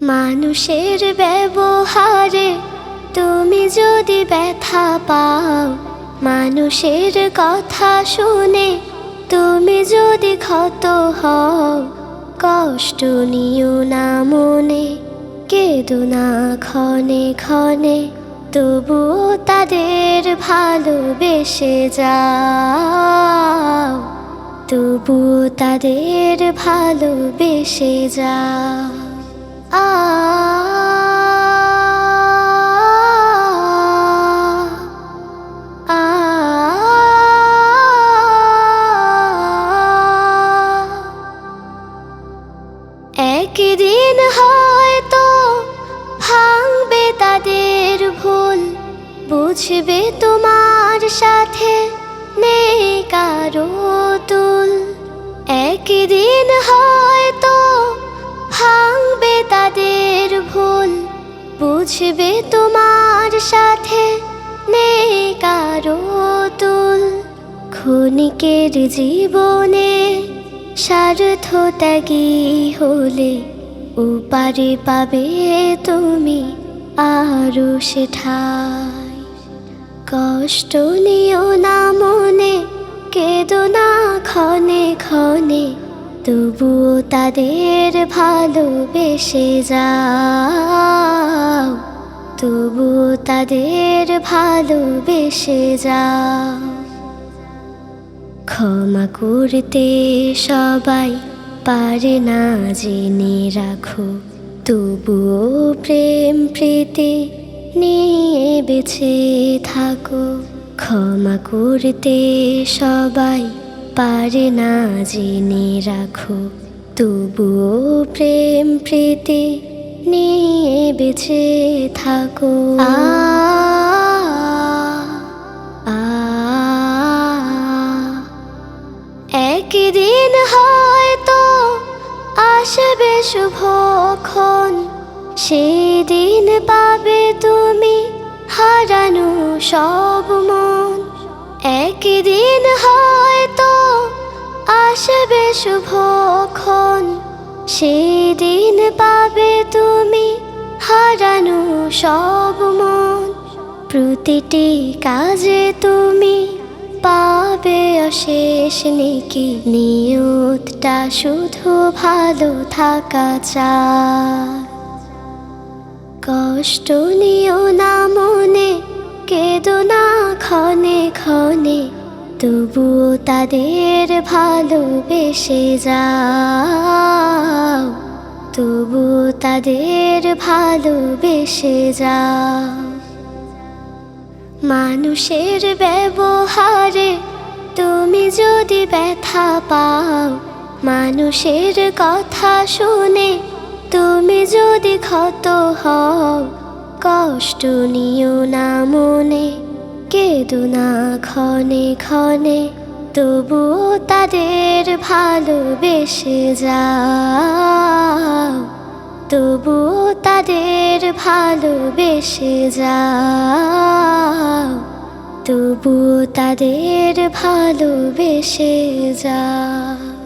মানুষের ব্যবহারে তুমি যদি ব্যথা পাও, মানুষের কথা শুনে তুমি যদি ক্ষত হও, কষ্ট নিও না মনে, কেঁদো না ক্ষণে ক্ষণে, তবুও তাদের ভালোবেসে যাও, তবুও তাদের ভালোবেসে যাও। একদিন হয়তো ভাঙবে তাদের ভুল, বুঝবে তোমার সাথে নেই কারো তুল। একদিন হয়তো ভাঙবে তাদের ভুল, বুঝবে তোমার সাথে নেই কারো তুল। ক্ষণিকের জীবনে স্বার্থত্যাগী হলে ওপারে পাবে তুমি আরো সে ঠাই। কষ্ট নিও না মনে, কেঁদো না ক্ষণে ক্ষণে, তবুও তাদের ভালোবেসে যাও, তবুও তাদের ভালোবেসে যাও। ক্ষমা করতে সবাই পারে না জেনে রাখো, তবুও প্রেম প্রীতি নিয়ে বেঁচে থাকো। ক্ষমা করতে সবাই পারে না জেনে রাখো, তবুও প্রেম প্রীতি নিয়ে বেঁচে থাকো। একদিন হয়তো আসবে শুভক্ষণ, সেদিন পাবে তুমি হারানো সব মন। একদিন হয়তো আসবে শুভক্ষণ, সেদিন পাবে তুমি হারানো সব মন। প্রতিটি কাজে তুমি পাবে অশেষ নেকি, নিয়তটা শুধু ভালো থাকা চায়। কষ্ট নিও না মনে, কেঁদো না ক্ষণে ক্ষণে, তবুও তাদের ভালোবেসে যাও, তবুও তাদের ভালোবেসে যাও। মানুষের ব্যবহারে তুমি যদি ব্যথা পাও, মানুষের কথা শুনে তুমি যদি ক্ষত হও, কষ্ট নিও না মনে, কেঁদো না ক্ষণে ক্ষণে, তবুও তাদের ভালোবেসে যাও, তবুও তাদের ভালোবেসে যাও, তবুও তাদের ভালোবেসে যাও।